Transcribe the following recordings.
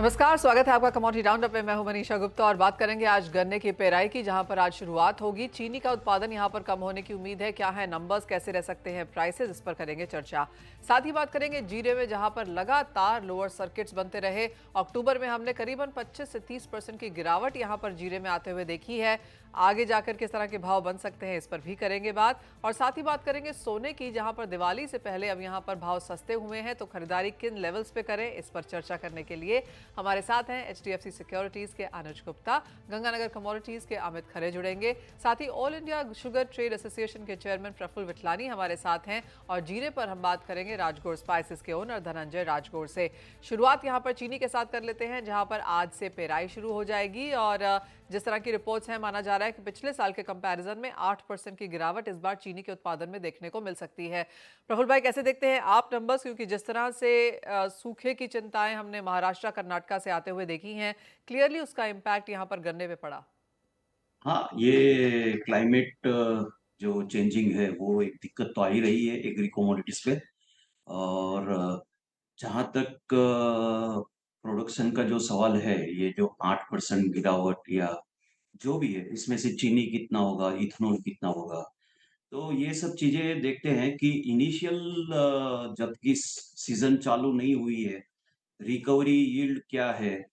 नमस्कार, स्वागत है आपका कमोडिटी राउंडअप में। मैं हूं मनीषा गुप्ता और बात करेंगे आज गन्ने की पेराई की, जहां पर आज शुरुआत होगी। चीनी का उत्पादन यहां पर कम होने की उम्मीद है। क्या है नंबर्स, कैसे रह सकते हैं प्राइसेस, इस पर करेंगे चर्चा। साथ ही बात करेंगे जीरे में, जहां पर लगातार लोअर सर्किट्स बनते रहे। अक्टूबर में हमने करीबन 25 से 30% की गिरावट यहां पर जीरे में आते हुए देखी है। आगे जाकर किस तरह के भाव बन सकते हैं, इस पर भी करेंगे बात। और साथ ही बात करेंगे सोने की, जहां पर दिवाली से पहले अब यहां पर भाव सस्ते हुए हैं, तो खरीदारी किन लेवल्स पे करें, इस पर चर्चा करने के लिए हमारे साथ हैं HDFC सिक्योरिटीज के अनुज गुप्ता, गंगानगर कमोडिटीज के अमित खरे जुड़ेंगे। साथ ही all India sugar trade association के चेयरमैन प्रफुल्ल विठलानी हमारे साथ हैं। और जीरे पर हम बात करेंगे राजगौर स्पाइसेस के ओनर धनंजय राजगौर से। शुरुआत यहां पर चीनी के साथ कर लेते हैं, जहां पर आज से पेराई शुरू हो जाएगी। और जिस तरह की रिपोर्ट्स हैं, माना जा रहा है कि पिछले साल के कंपैरिजन में 8% की गिरावट इस बार चीनी के उत्पादन में देखने को मिल सकती है। प्रफुल्ल भाई, कैसे देखते हैं आप नंबर्स, क्योंकि जिस तरह से सूखे की चिंताएं हमने महाराष्ट्र कर्नाटका से आते हुए देखी हैं, क्लियरली उसका इम्पैक्ट यहाँ पर गन्ने पे पड़ा। हाँ, ये क्लाइमेट जो चेंजिंग है वो एक दिक्कत तो आ ही रही है एग्री कमोडिटीज पे। और जहाँ तक प्रोडक्शन का जो सवाल है, ये जो 8% गिरावट या जो भी है, इसमें से चीनी कितना होगा, इथेनॉल कितना होगा, तो ये सब चीजें देखते हैं कि इनिशियल जबकि सीजन चालू नहीं हुई है, रिकवरी यील्ड क्या है,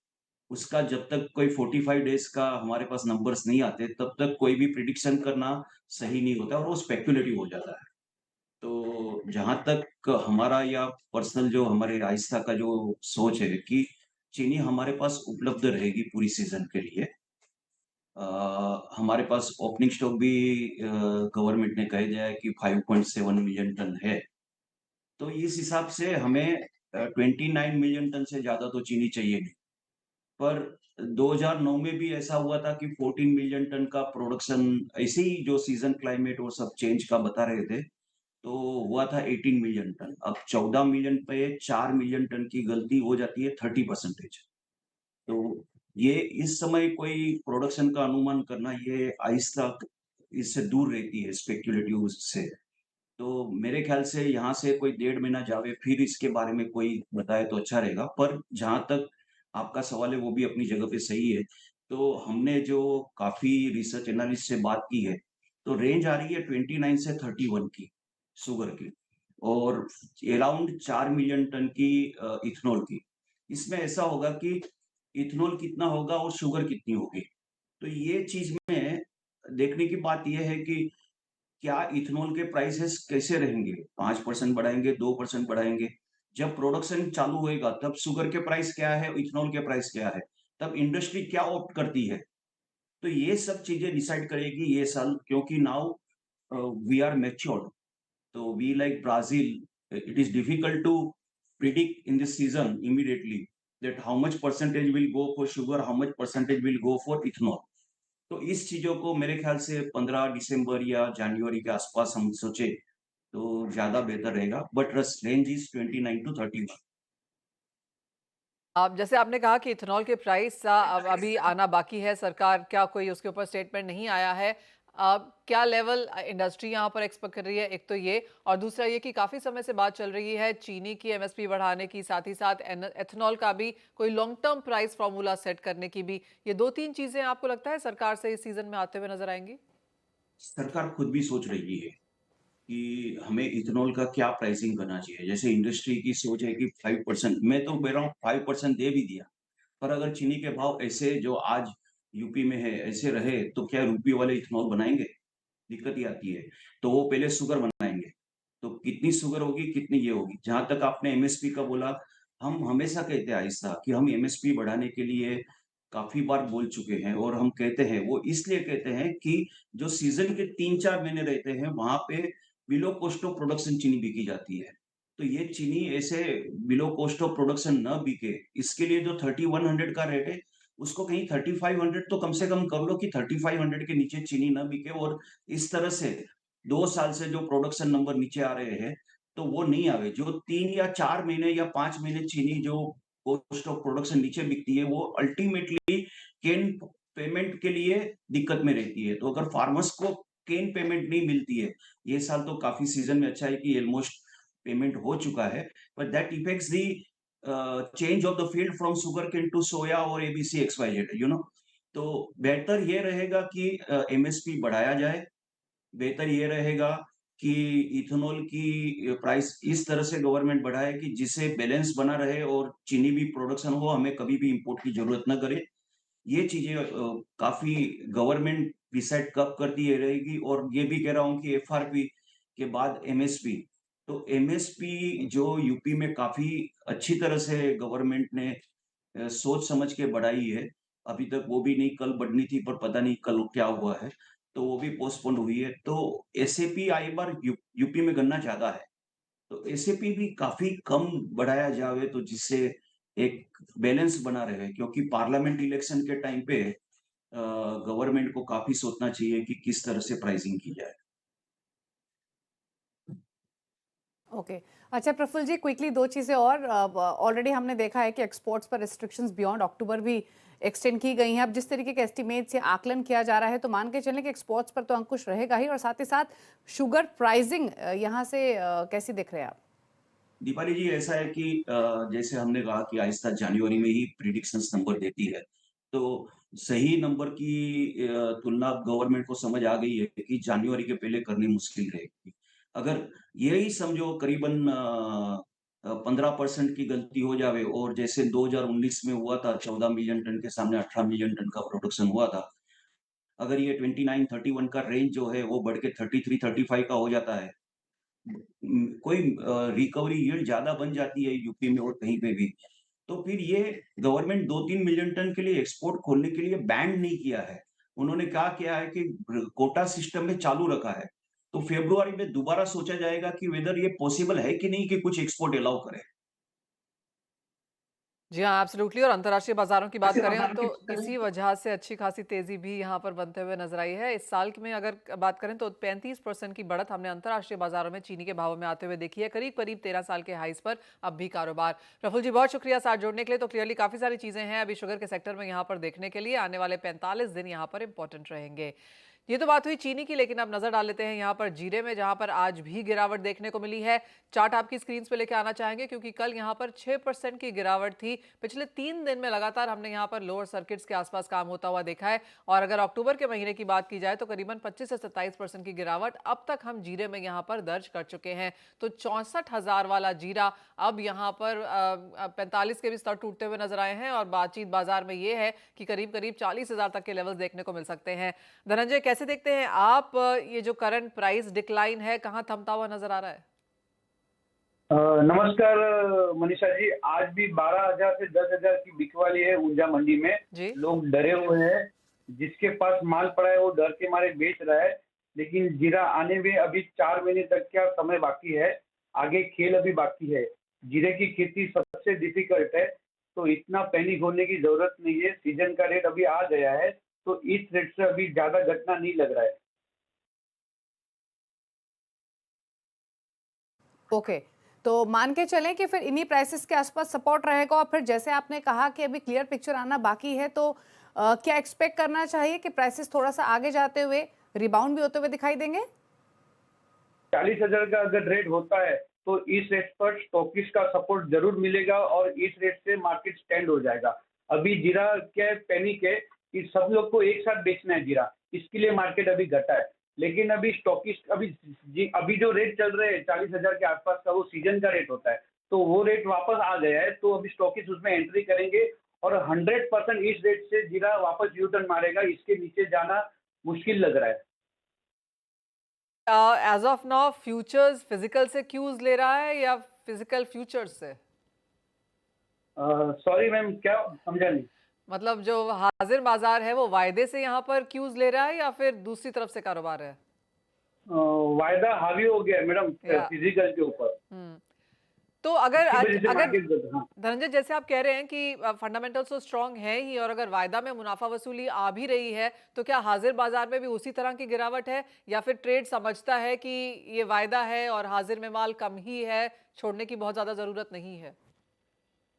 उसका जब तक कोई 45 डेज का हमारे पास नंबर्स नहीं आते, तब तक कोई भी प्रिडिक्शन करना सही नहीं होता और वो स्पेक्युलेटिव हो जाता है। तो जहाँ तक हमारा या पर्सनल जो हमारे आइस्ता का जो सोच है कि चीनी हमारे पास उपलब्ध रहेगी पूरी सीजन के लिए। हमारे पास ओपनिंग स्टॉक भी गवर्नमेंट ने कह दिया है कि 5.7 मिलियन टन है। तो इस हिसाब से हमें 29 मिलियन टन से ज़्यादा तो चीनी चाहिए नहीं। पर 2009 में भी ऐसा हुआ था कि 14 मिलियन टन का प्रोडक्शन ऐसे ही जो सीज़न क्लाइमेट और सब चेंज का बता रहे थे, तो हुआ था 18 मिलियन टन। अब 14 मिलियन पे 4 मिलियन टन की गलती हो जाती है 30%। तो ये इस समय कोई प्रोडक्शन का अनुमान करना ये आहिस्ता इससे दूर रहती है स्पेक्युलेटिव से। तो मेरे ख्याल से यहाँ से कोई डेढ़ महीना जावे फिर इसके बारे में कोई बताए तो अच्छा रहेगा। पर जहाँ तक आपका सवाल है वो भी अपनी जगह पे सही है। तो हमने जो काफ़ी रिसर्च एनालिस्ट से बात की है, तो रेंज आ रही है 29 से 31 की, शुगर की, और अराउंड 4 मिलियन टन की इथेनॉल की। इसमें ऐसा होगा कि इथेनॉल कितना होगा और शुगर कितनी होगी। तो ये चीज़ में देखने की बात ये है कि क्या इथेनॉल के प्राइसेस कैसे रहेंगे? 5% बढ़ाएँगे, 2% बढ़ाएँगे? जब प्रोडक्शन चालू होएगा तब शुगर के प्राइस क्या है, इथेनॉल के प्राइस क्या है? तब इंडस्ट्री क्या ऑप्ट करती है? तो ये सब चीज़ें डिसाइड करेगी ये साल, क्योंकि नाउ वी आर मैच्योर्ड। तो we like Brazil, it is difficult to predict in this season immediately that how much percentage will go for sugar, how much percentage will go for ethanol. तो इस चीज़ों को मेरे ख्याल से 15 दिसंबर या जनवरी के आसपास हम सोचे तो ज़्यादा बेहतर रहेगा। बट रस रेंज इज़ 29 टू 31। अब जैसे आपने कहा कि इथेनॉल के प्राइस अब अभी आना बाकी है, सरकार क्या कोई उसके ऊपर स्टेटमेंट नहीं आया है। क्या लेवल इंडस्ट्री यहाँ पर एक्सपेक्ट कर रही है, एक तो ये, और दूसरा ये कि काफ़ी समय से बात चल रही है चीनी की MSP बढ़ाने की, साथ ही साथ एथेनॉल का भी कोई long term price formula set करने की भी। ये दो तीन चीज़ें आपको लगता है सरकार से इस सीजन में आते हुए नजर आएंगी? सरकार खुद भी सोच रही है कि हमें इथेनॉल का क्या प्राइसिंग करना चाहिए। जैसे इंडस्ट्री की सोच है कि 5%, मैं तो कह रहा हूँ 5% दे भी दिया। पर अगर चीनी के भाव ऐसे जो आज यूपी में है, ऐसे रहे तो क्या रूपी वाले इथेनॉल बनाएँगे? दिक्कत ये आती है। तो वो पहले शुगर बनाएँगे। तो कितनी शुगर होगी, कितनी ये होगी। जहाँ तक आपने एमएसपी का बोला, हम हमेशा कहते हैं आहिस्ता कि हम एमएसपी बढ़ाने के लिए काफ़ी बार बोल चुके हैं और हम कहते हैं, वो इसलिए कहते हैं कि जो सीज़न के 3-4 महीने रहते हैं, वहाँ पे बिलो कॉस्ट ऑफ प्रोडक्शन चीनी बिकी जाती है। तो ये चीनी ऐसे बिलो कॉस्ट ऑफ प्रोडक्शन ना बिके, इसके लिए जो 3100 का रेट है, उसको कहीं 3500 तो कम से कम कर लो कि 3500 के नीचे चीनी ना बिके। और इस तरह से 2 साल से जो प्रोडक्शन नंबर नीचे आ रहे हैं, तो वो नहीं आवे। जो 3 या 4 महीने या 5 महीने चीनी जो कॉस्ट ऑफ प्रोडक्शन नीचे बिकती है, वो अल्टीमेटली केन पेमेंट के लिए दिक्कत में रहती है। तो अगर फार्मर्स को केन पेमेंट नहीं मिलती है, ये साल तो काफ़ी सीज़न में अच्छा है कि ऑलमोस्ट पेमेंट हो चुका है, but that effects the change of the field from sugarcane to soya और एबीसी एक्सवाइजेड, तो बेहतर ये रहेगा कि एमएसपी बढ़ाया जाए। बेहतर ये रहेगा कि इथेनॉल की प्राइस इस तरह से गवर्नमेंट बढ़ाए कि जिससे बैलेंस बना रहे और चीनी भी प्रोडक्शन हो, हमें कभी भी इंपोर्ट की जरूरत ना करे। ये चीजें काफी गवर्नमेंट डिसाइड कब करती है रहेगी, और ये भी कह रहा हूँ कि एफआरपी के बाद एमएसपी। तो एमएसपी जो यूपी में काफी अच्छी तरह से गवर्नमेंट ने सोच समझ के बढ़ाई है। अभी तक वो भी नहीं, कल बढ़नी थी पर पता नहीं कल क्या हुआ है, तो वो भी पोस्टपोन हुई है। तो एसएपी आई बार यूपी में गन्ना ज्यादा है, तो एसएपी भी काफी कम बढ़ाया जावे, तो जिससे एक बैलेंस बना रहे, क्योंकि पार्लियामेंट इलेक्शन के टाइम पे गवर्नमेंट को काफी सोचना चाहिए कि किस तरह से प्राइसिंग की जाए। ओके। अच्छा प्रफुल्ल जी, क्विकली दो चीज़ें और। ऑलरेडी हमने देखा है कि एक्सपोर्ट्स पर रिस्ट्रिक्शंस बियॉन्ड अक्टूबर भी एक्सटेंड की गई हैं। अब जिस तरीके के एस्टिमेट से आकलन किया जा रहा है तो मान के चलें कि एक्सपोर्ट्स पर तो अंकुश रहेगा ही, और साथ ही साथ शुगर प्राइसिंग यहाँ से कैसी दिख रहे हैं आप? दीपाली जी, ऐसा है कि जैसे हमने कहा कि आहिस्ता जनवरी में ही प्रिडिक्शंस नंबर देती है, तो सही नंबर की तुलना गवर्नमेंट को समझ आ गई है कि जनवरी के पहले करनी मुश्किल रहेगी। अगर यही समझो करीबन 15% की गलती हो जावे, और जैसे 2019 में हुआ था 14 मिलियन टन के सामने 18 मिलियन टन का प्रोडक्शन हुआ था। अगर ये 29-31 का रेंज जो है वो बढ़ के 33-35 का हो जाता है, कोई रिकवरी यील्ड ज़्यादा बन जाती है यूपी में और कहीं पे भी, तो फिर ये गवर्नमेंट 2-3 मिलियन टन के लिए एक्सपोर्ट खोलने के लिए बैन नहीं किया है। उन्होंने क्या किया है कि कोटा सिस्टम में चालू रखा है। तो फ़ेब्रुअरी में दोबारा सोचा जाएगा कि वेदर ये पॉसिबल है कि नहीं कि कुछ एक्सपोर्ट अलाउ करें। जी हाँ, एब्सोल्युटली। और अंतर्राष्ट्रीय बाज़ारों की बात ऐसे करें बाजारों तो की इसी वजह से अच्छी खासी तेज़ी भी यहाँ पर बनते हुए नज़र आई है। इस साल में अगर बात करें तो 35% की बढ़त हमने अंतर्राष्ट्रीय बाज़ारों में चीनी के भावों में आते हुए देखी है, करीब-करीब 13 साल के हाईज़ पर अब भी कारोबार। प्रफुल्ल जी, बहुत शुक्रिया साथ जोड़ने के लिए। तो क्लियरली काफ़ी सारी चीज़ें हैं अभी शुगर के सेक्टर में यहाँ पर देखने के लिए। आने वाले 45 दिन यहाँ पर इंपॉर्टेंट रहेंगे। ये तो बात हुई चीनी की, लेकिन अब नजर डाल लेते हैं यहाँ पर जीरे में, जहां पर आज भी गिरावट देखने को मिली है। चार्ट आपकी स्क्रीन पे लेके आना चाहेंगे, क्योंकि कल यहाँ पर 6% की गिरावट थी। पिछले 3 दिन में लगातार हमने यहाँ पर लोअर सर्किट्स के आसपास काम होता हुआ देखा है। और अगर अक्टूबर के महीने की बात की जाए तो करीबन 25 से 27% की गिरावट अब तक हम जीरे में यहाँ पर दर्ज कर चुके हैं। तो 64,000 वाला जीरा अब यहाँ पर 45 के भी स्तर टूटते हुए नजर आए हैं, और बातचीत बाजार में ये है कि करीब करीब 40,000 तक के लेवल्स देखने को मिल सकते हैं। धनंजय, कैसे देखते हैं आप ये जो करंट प्राइस डिक्लाइन है, कहां थमता हुआ नजर आ रहा है? नमस्कार मनीषा जी। आज भी 12,000 से 10,000 की बिकवाली है ऊर्जा मंडी में। जी। लोग डरे हुए हैं, जिसके पास माल पड़ा है वो डर के मारे बेच रहा है। लेकिन जीरा आने में अभी 4 महीने तक का समय बाकी है, आगे खेल अभी बाकी है। जीरे की खेती सबसे डिफिकल्ट है, तो इतना पैनिक होने की जरूरत नहीं है। सीजन का रेट अभी आ गया है, तो इस रेट से अभी ज्यादा घटना नहीं लग रहा है। ओके। तो मान के चलें कि फिर इन्हीं प्राइसेस के आसपास सपोर्ट रहेगा, और फिर जैसे आपने कहा कि अभी क्लियर पिक्चर आना बाकी है, तो क्या एक्सपेक्ट करना चाहिए कि प्राइसेस थोड़ा सा आगे जाते हुए रिबाउंड भी होते हुए दिखाई देंगे? 40,000 का अगर रेट होता है तो इस रेट पर स्टॉकिस्ट का सपोर्ट जरूर मिलेगा, और इस रेट से मार्केट स्टैंड हो जाएगा। अभी जीरा क्या पैनिक है कि सब लोग को एक साथ बेचना है जीरा, इसके लिए मार्केट अभी घटा है। लेकिन अभी स्टॉकिस्ट अभी जो रेट चल रहे हैं 40,000 के आसपास का, वो सीजन का रेट होता है, तो वो रेट वापस आ गया है। तो अभी स्टॉकिस्ट उसमें एंट्री करेंगे, और 100% इस रेट से जीरा वापस यू टर्न मारेगा। इसके नीचे जाना मुश्किल लग रहा है। As of now futures physical से क्यूज ले रहा है या फिजिकल फ्यूचर्स से? सॉरी मैम, क्या समझा नहीं। मतलब जो हाजिर बाजार है वो वायदे से यहाँ पर क्यूज ले रहा है या फिर दूसरी तरफ से कारोबार है? वायदा हावी हो गया है मैडम या फिजिकल के ऊपर। हम्म तो अगर इसकी वजह से अगर मार्केट, हाँ। धनंजय, जैसे आप कह रहे हैं कि फंडामेंटल्स तो स्ट्रांग है ही, और अगर वायदा में मुनाफा वसूली आ भी रही है, तो क्या हाजिर बाजार में भी उसी तरह की गिरावट है, या फिर ट्रेड समझता है कि ये वायदा है और हाजिर में माल कम ही है, छोड़ने की बहुत ज्यादा जरूरत नहीं है?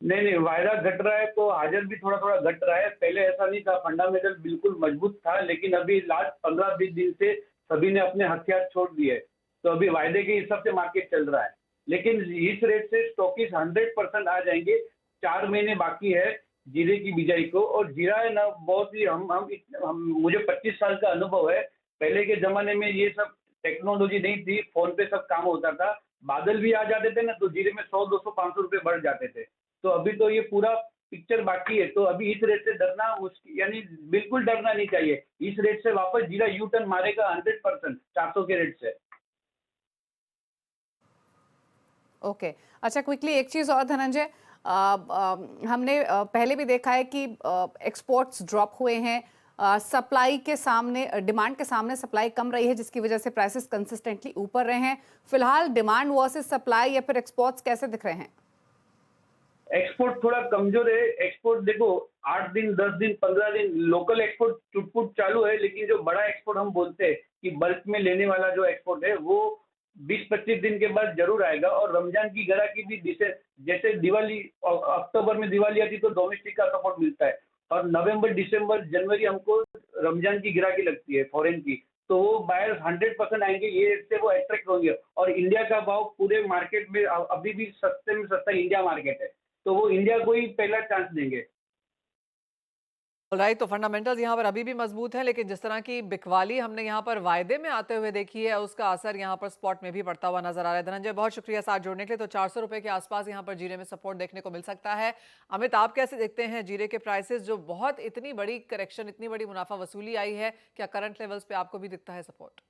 नहीं नहीं, वायदा घट रहा है तो हाजिर भी थोड़ा थोड़ा घट रहा है। पहले ऐसा नहीं था, फंडामेंटल बिल्कुल मजबूत था, लेकिन अभी लास्ट 15-20 दिन से सभी ने अपने हथियार छोड़ दिए, तो अभी वायदे के हिसाब से मार्केट चल रहा है। लेकिन इस रेट से स्टॉकिस्ट 100% आ जाएंगे। 4 महीने बाकी है जीरे की बिजाई को, और जीरा है ना बहुत ही हम मुझे 25 साल का अनुभव है। पहले के जमाने में ये सब टेक्नोलॉजी नहीं थी, फोन पे सब काम होता था, बादल भी आ जाते थे ना तो जीरे में 100 200 500 रुपए बढ़ जाते थे। तो अभी तो ये पूरा पिक्चर बाकी है, तो अभी इस रेट से डरना मुश्किल, यानी बिल्कुल डरना नहीं चाहिए। इस रेट से वापस जीरा यू टर्न मारेगा 100% 400 के रेट से। ओके अच्छा, क्विकली एक चीज़ और धनंजय, हमने पहले भी देखा है कि एक्सपोर्ट्स ड्रॉप हुए हैं, सप्लाई के सामने डिमांड के सामने सप्लाई कम रही है, जिसकी वजह से प्राइसेस कंसिस्टेंटली ऊपर रहे हैं। फिलहाल डिमांड वर्सेस सप्लाई या फिर एक्सपोर्ट्स कैसे दिख रहे हैं? एक्सपोर्ट थोड़ा कमजोर है। एक्सपोर्ट देखो 8 दिन 10 दिन 15 दिन लोकल एक्सपोर्ट चुटपुट चालू है, लेकिन जो बड़ा एक्सपोर्ट हम बोलते हैं कि बल्क में लेने वाला जो एक्सपोर्ट है वो 20-25 दिन के बाद जरूर आएगा। और रमजान की ग्राहकी भी जैसे दिवाली अक्टूबर में दिवाली आती तो डोमेस्टिक का सपोर्ट मिलता है, और नवंबर दिसंबर जनवरी हमको रमजान की ग्राहकी लगती है फॉरेन की, तो वो बायर्स 100% आएंगे, ये से वो अट्रैक्ट होंगे। और इंडिया का भाव पूरे मार्केट में अभी भी सस्ते में सस्ता इंडिया मार्केट है, तो वो इंडिया को ही पहला चांस देंगे। राइट, तो फंडामेंटल्स यहाँ पर अभी भी मजबूत हैं, लेकिन जिस तरह की बिकवाली हमने यहाँ पर वायदे में आते हुए देखी है, उसका असर यहाँ पर स्पॉट में भी पड़ता हुआ नजर आ रहा है। धनंजय, बहुत शुक्रिया साथ जोड़ने के लिए। तो 400 रुपए के आसपास यहाँ पर जीरे में सपोर्ट देखने को मिल सकता है। अमित, आप कैसे देखते हैं जीरे के प्राइसेस, जो बहुत इतनी बड़ी करेक्शन, इतनी बड़ी मुनाफा वसूली आई है, क्या करंट लेवल्स पे आपको भी दिखता है सपोर्ट?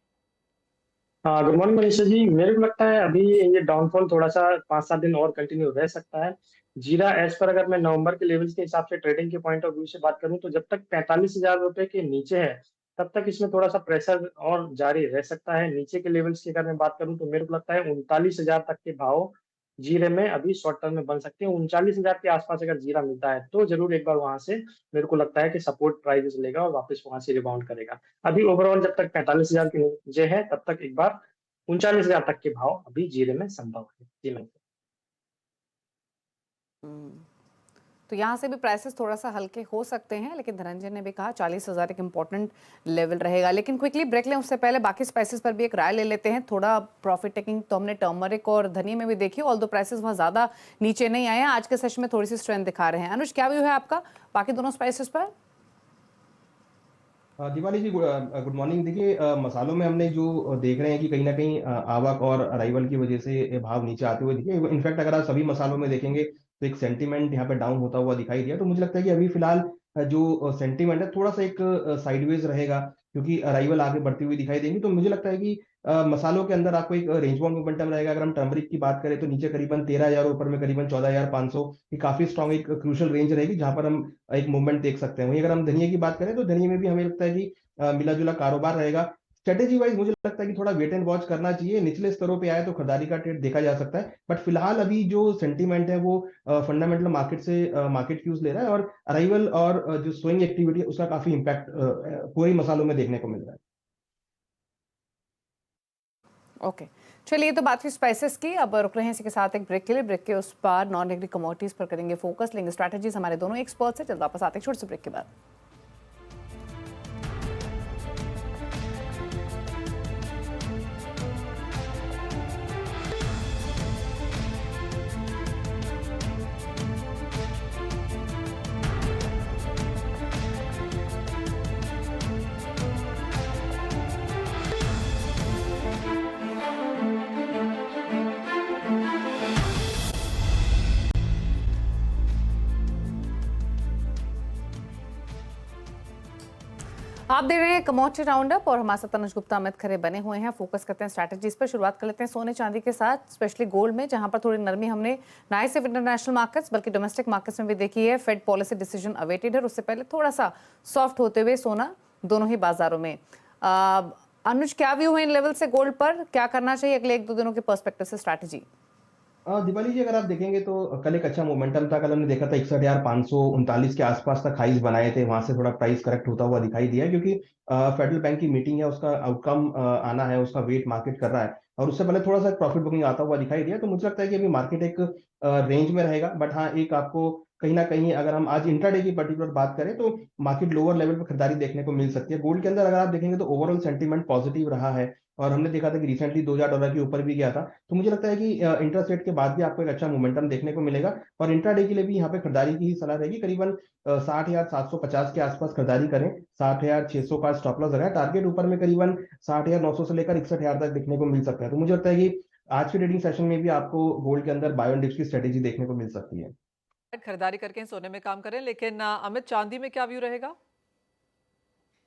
हाँ, गुड मॉर्निंग मनीषा जी। मेरे को लगता है अभी ये डाउनफॉल थोड़ा सा 5-7 दिन और कंटिन्यू रह सकता है। जीरा एज पर अगर मैं नवंबर के लेवल्स के हिसाब से ट्रेडिंग के पॉइंट ऑफ व्यू से बात करूं तो जब तक 45,000 रुपए के नीचे है तब तक इसमें थोड़ा सा प्रेशर और जारी रह सकता है। नीचे के लेवल्स की अगर मैं बात करूं तो मेरे को लगता है 39,000 तक के भाव जीरे में अभी शॉर्ट टर्म में बन सकते हैं। 39,000 के आसपास अगर जीरा मिलता है तो जरूर एक बार वहां से मेरे को लगता है कि सपोर्ट प्राइस लेगा और वापस वहां से रिबाउंड करेगा। अभी ओवरऑल जब तक 45,000 के नीचे है तब तक एक बार 39,000 तक के भाव अभी जीरे में संभव है। जी नहीं। तो यहाँ से भी प्राइसेस थोड़ा सा हल्के हो सकते हैं, लेकिन धनंजय ने भी कहा 40,000 एक इम्पोर्टेंट लेवल रहेगा। लेकिन क्विकली ब्रेक लें उससे पहले बाकी स्पाइसेस पर भी एक राय ले लेते हैं। थोड़ा प्रॉफिट टेकिंग तो हमने टर्मरिक और धनिया में भी देखी, ऑल दो प्राइसेस वहाँ ज़्यादा नीचे नहीं आए हैं, आज के सेशन में थोड़ी सी स्ट्रेंथ दिखा रहे हैं। अनुज, क्या व्यू है आपका बाकी दोनों स्पाइसेस पर? दिवाली जी, गुड मॉर्निंग। देखिए, मसालों में हमने जो देख रहे हैं कि कहीं ना कहीं आवक और अराइवल की वजह से भाव नीचे आते हुए दिखे। इनफैक्ट अगर आप सभी मसालों में देखेंगे तो एक सेंटीमेंट यहाँ पे डाउन होता हुआ दिखाई दिया। तो मुझे लगता है कि अभी फिलहाल जो सेंटीमेंट है थोड़ा सा एक साइडवेज रहेगा, क्योंकि अराइवल आगे बढ़ती हुई दिखाई देंगी। तो मुझे लगता है कि मसालों के अंदर आपको एक रेंज बाउंड मोमेंटम रहेगा। अगर हम टर्मरिक की बात करें तो नीचे करीबन 13,000, ऊपर में करीबन 14,500 की काफी स्ट्रॉन्ग एक क्रूशल रेंज रहेगी, जहां पर हम एक मूवमेंट देख सकते हैं। वहीं अगर हम धनिया की बात करें तो धनिया में भी हमें लगता है कि मिला जुला कारोबार रहेगा। स्ट्रेटेजी वाइज मुझे लगता है कि थोड़ा वेट एंड वॉच करना चाहिए। निचले स्तरों पे आए तो खरीदारी का ट्रेड देखा जा सकता है, बट फिलहाल अभी जो सेंटीमेंट है वो फंडामेंटल मार्केट से मार्केट क्यूज ले रहा है, और अराइवल और जो स्विंग एक्टिविटी है उसका काफी इंपैक्ट पूरे मसालों में देखने को मिल रहा है। ओके, चलिए, तो बात हुई स्पाइसेस की। अब रुक रहे हैं इसी के साथ एक ब्रेक के लिए। ब्रेक के उस पर नॉन एग्री कमोडिटीज पर करेंगे फोकस, लेंगे स्ट्रैटेजीज हमारे दोनों एक्सपर्ट्स हैं। जल्द वापस आते हैं छोटे से ब्रेक के बाद। आप देख रहे हैं कमोडिटी राउंडअप और हमारे साथ तनुज गुप्ता, अमित खरे बने हुए हैं। फोकस करते हैं स्ट्रैटेजीज पर। शुरुआत कर लेते हैं सोने चांदी के साथ, स्पेशली गोल्ड में, जहां पर थोड़ी नरमी हमने ना सिर्फ इंटरनेशनल मार्केट्स बल्कि डोमेस्टिक मार्केट्स में भी देखी है। फेड पॉलिसी डिसीजन अवेटेड है, उससे पहले थोड़ा सा सॉफ्ट होते हुए सोना दोनों ही बाजारों में। अनुज, क्या व्यू है इन लेवल से गोल्ड पर? क्या करना चाहिए अगले 1-2 दिनों के पर्सपेक्टिव से स्ट्रैटेजी? दिवाली जी, अगर आप देखेंगे तो कल एक अच्छा मोमेंटम था। कल हमने देखा था 61,539 के आसपास तक हाइज बनाए थे, वहां से थोड़ा प्राइस करेक्ट होता हुआ दिखाई दिया, क्योंकि फेडरल बैंक की मीटिंग है, उसका आउटकम आना है, उसका वेट मार्केट कर रहा है, और उससे पहले थोड़ा सा प्रॉफिट बुकिंग आता हुआ दिखाई दिया। तो मुझे लगता है कि अभी मार्केट एक रेंज में रहेगा, बट हाँ, एक आपको कहीं न कहीं अगर हम आज इंट्राडे की पर्टिकुलर बात करें तो मार्केट लोअर लेवल पे खरीदारी देखने को मिल सकती है। गोल्ड के अंदर अगर आप देखेंगे तो ओवरऑल सेंटीमेंट पॉजिटिव रहा है और हमने देखा था कि रिसेंटली $2000 के ऊपर भी गया था। तो मुझे लगता है कि इंटरेस्ट रेट के बाद भी आपको एक अच्छा मोमेंटम देखने को मिलेगा और इंट्राडे के लिए भी यहाँ पे खरीदारी की ही सलाह रहेगी। करीबन 60,750 के आसपास खरीदारी करें, 60,600 का स्टॉप लॉस लगाएँ, टारगेट ऊपर में करीबन 60,900 से लेकर 61,000 तक देखने को मिल सकता है। तो मुझे लगता है कि आज के ट्रेडिंग सेशन में भी आपको गोल्ड के अंदर बाय ऑन डिप्स की स्ट्रेटेजी देखने को मिल सकती है। खरीदारी करके सोने में काम करें, लेकिन अमित, चांदी में क्या व्यू रहेगा?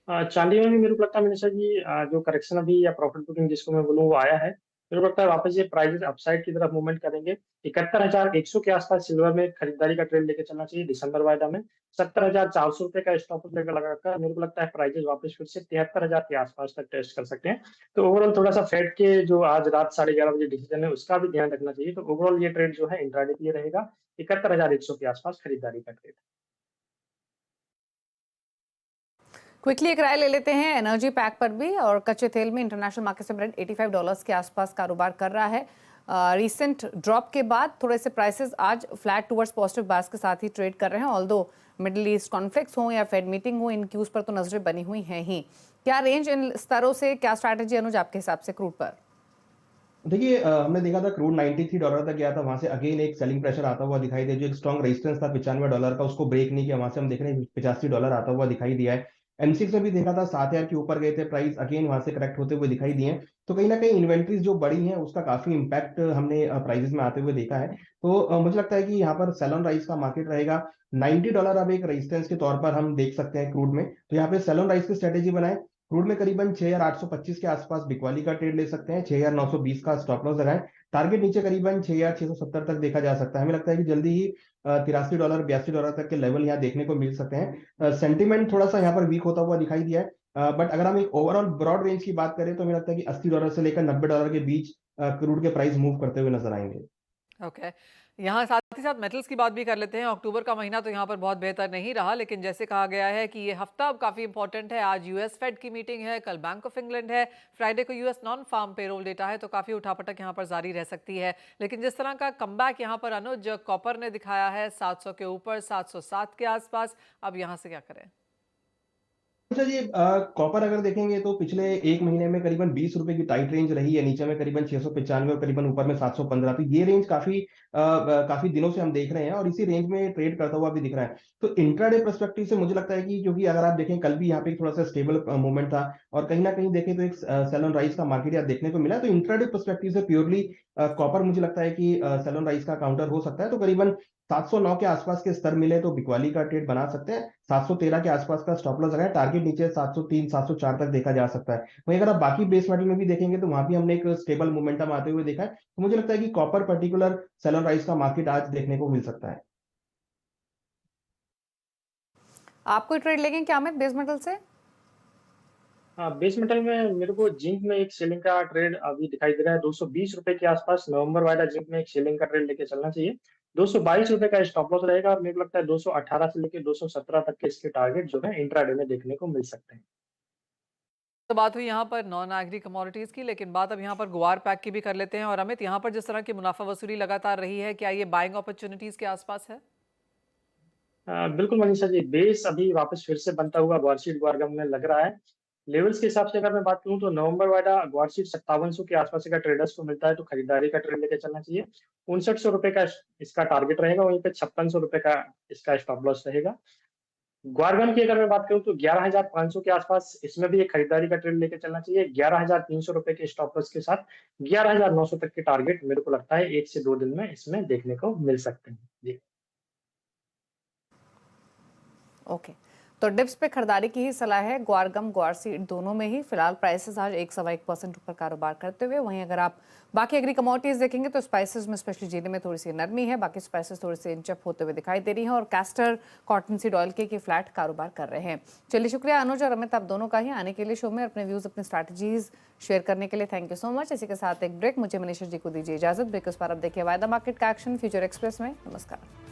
चांदी में भी मेरे को लगता है मनीषा जी, जो करेक्शन अभी या प्रॉफिट बुकिंग जिसको मैं बोलूँ वो आया है। मेरे को लगता है वापस ये प्राइसेस अपसाइड की तरफ मूवमेंट करेंगे। 71,100 के आसपास सिल्वर में खरीदारी का ट्रेंड लेके चलना चाहिए दिसंबर वायदा में। 70,400 रुपए का स्टॉप लॉस लेकर लगाकर मेरे को लगता है प्राइसेस वापस फिर से 73,000 के आसपास तक टेस्ट कर सकते हैं। तो ओवरऑल थोड़ा-सा फेड के जो आज रात 11:30 बजे डिसीजन है उसका भी ध्यान रखना चाहिए। तो ओवरऑल ये ट्रेड जो है इंट्राडे के लिए रहेगा। 71,100 के आसपास खरीदारी का ट्रेड। क्विकली एक राय ले लेते हैं एनर्जी पैक पर भी। और कच्चे तेल में इंटरनेशनल मार्केट से ब्रेंट $85 के आसपास कारोबार कर रहा है। रीसेंट ड्रॉप के बाद थोड़े से प्राइसेस आज फ्लैट टुवर्ड्स पॉजिटिव बायस के साथ ही ट्रेड कर रहे हैं। ऑल्दो मिडिल ईस्ट कॉन्फ्लिक्ट्स हो या फेड मीटिंग हो, इन क्यूज पर तो नजरें बनी हुई हैं ही। क्या रेंज इन स्तरों से, क्या स्ट्रैटेजी अनुज आपके हिसाब से क्रूड पर? देखिए हमने देखा था क्रूड $93 तक गया था, वहां से अगेन एक सेलिंग प्रेशर आता हुआ दिखाई दे, जो एक स्ट्रॉन्ग रेजिस्टेंस था $95 का, उसको ब्रेक नहीं किया, वहां से हम देख रहे हैं $85 आता हुआ दिखाई दिया है। M6 में भी देखा था 7,000 के ऊपर गए थे प्राइस, अगेन वहां से करेक्ट होते हुए दिखाई दिए। तो कहीं ना कहीं इन्वेंट्रीज जो बड़ी हैं उसका काफी इंपैक्ट हमने प्राइसेस में आते हुए देखा है। तो मुझे लगता है कि यहाँ पर सेल ऑन राइज का मार्केट रहेगा। $90 अब एक रेजिस्टेंस के तौर पर हम देख सकते हैं क्रूड में, तो यहाँ पे सेल ऑन राइज की स्ट्रेटेजी बनाए। क्रूड में करीबन 6,825 के आसपास बिकवाली का ट्रेड ले सकते हैं, 6,920 का स्टॉप लॉस लगाएं। टारगेट नीचे करीबन 6,670 तक देखा जा सकता है। हमें लगता है कि जल्दी ही $83 $82 तक के लेवल यहाँ देखने को मिल सकते हैं। सेंटीमेंट थोड़ा सा यहाँ पर वीक होता हुआ दिखाई दिया है, बट अगर हम एक ओवरऑल ब्रॉड रेंज की बात करें तो हमें लगता है कि $80 से लेकर $90 के बीच क्रूड के प्राइस मूव करते हुए नजर आएंगे। ओके, यहाँ साथ ही साथ मेटल्स की बात भी कर लेते हैं। अक्टूबर का महीना तो यहाँ पर बहुत बेहतर नहीं रहा, लेकिन जैसे कहा गया है कि ये हफ्ता अब काफ़ी इंपॉर्टेंट है। आज यूएस फेड की मीटिंग है, कल बैंक ऑफ इंग्लैंड है, फ्राइडे को US non farm payroll data है, तो काफ़ी उठापटक यहाँ पर जारी रह सकती है। लेकिन जिस तरह का कमबैक यहाँ पर अनुज कॉपर ने दिखाया है 700 के ऊपर, 707 के आसपास, अब यहाँ से क्या करें? अच्छा जी, कॉपर अगर देखेंगे तो पिछले एक महीने में करीबन ₹20 की टाइट रेंज रही है, नीचे में करीबन 695 और करीबन ऊपर में 715। तो ये रेंज काफी दिनों से हम देख रहे हैं और इसी रेंज में ट्रेड करता हुआ भी दिख रहा है। तो इंट्राडे पर्सपेक्टिव से मुझे लगता है कि क्योंकि अगर आप देखें कल भी यहाँ पे थोड़ा सा स्टेबल मूवमेंट था और कहीं ना कहीं देखें तो एक सेल ऑन राइज का मार्केट यहाँ देखने को मिला। तो इंट्राडे पर्सपेक्टिव से प्योरली कॉपर मुझे लगता है कि सेल ऑन राइज का काउंटर हो सकता है। तो करीबन 709 के आसपास के स्तर मिले तो बिकवाली का ट्रेड बना सकते हैं। 713 के आसपास का स्टॉप लॉस लगाए, टारगेट नीचे 703 704 तक देखा जा सकता है। वहीं अगर आप बाकी बेस मेटल में भी देखेंगे तो वहां भी हमने एक स्टेबल मोमेंटम आते हुए देखा है। तो मुझे लगता है कि copper particular sell on rise का मार्केट आज देखने को मिल सकता है। आप कोई ट्रेड लेंगे क्या अमित बेस मेटल से? हाँ, बेस मेटल में मेरे को जिंक में एक सेलिंग का ट्रेड अभी दिखाई दे रहा है। ₹220 के आसपास नवंबर वाला जिंक में एक सेलिंग का ट्रेड लेके चलना चाहिए। ₹222 का स्टॉप लॉस रहेगा और मेरे को लगता है 218 से लेके 217 तक के इसके टारगेट जो है इंट्राडे में देखने को मिल सकते हैं। तो बात हुई यहाँ पर नॉन एग्री कमोडिटीज की, लेकिन बात अब यहाँ पर गुआर पैक की भी कर लेते हैं। और अमित, यहाँ पर जिस तरह की मुनाफा वसूली लगातार रही है, क्या ये बाइंग अपॉर्चुनिटीज के आसपास है? बिल्कुल मनीषा जी, बेस अभी वापस फिर से बनता हुआ ग्वारशीट ग्वारगम में लग रहा है। लेवल्स के हिसाब से अगर मैं बात करूं तो नवंबर वाला ग्वारशीट 5700 के आसपास का ट्रेडर्स को मिलता है, तो खरीदारी का ट्रेड लेके चलना चाहिए। ₹59 का इसका टारगेट रहेगा, वहीं पे ₹5600 का इसका स्टॉप लॉस रहेगा। ग्वारगम की अगर मैं बात करूं तो 11,500 के आसपास इसमें भी एक खरीदारी का ट्रेड लेके चलना चाहिए। ₹11,300 के स्टॉप लॉस के साथ 11,900 तक के टारगेट मेरे को लगता है 1 से 2 दिन में इसमें देखने को मिल सकते हैं जी। ओके, तो डिप्स पे खरीदारी की ही सलाह है। ग्वारगम ग्वारसीड दोनों में ही फिलहाल प्राइसेस आज 1.1% ऊपर कारोबार करते हुए। वहीं अगर आप बाकी एग्री कमोडिटीज देखेंगे तो स्पाइसेस में स्पेशली जीरे में थोड़ी सी नरमी है, बाकी स्पाइसेस थोड़ी सी इंचअप होते हुए दिखाई दे रही हैं और कैस्टर कॉटन सीड ऑयल के फ्लैट कारोबार कर रहे हैं। चलिए, शुक्रिया अनुज और अमित आप दोनों का ही आने के लिए शो में, अपने व्यूज अपनी स्ट्रैटेजीज शेयर करने के लिए थैंक यू सो मच। इसी के साथ एक ब्रेक, मुझे मनीषा जी को दीजिए इजाजत। ब्रेक उस पर अब देखिए वायदा मार्केट का एक्शन फ्यूचर एक्सप्रेस में। नमस्कार।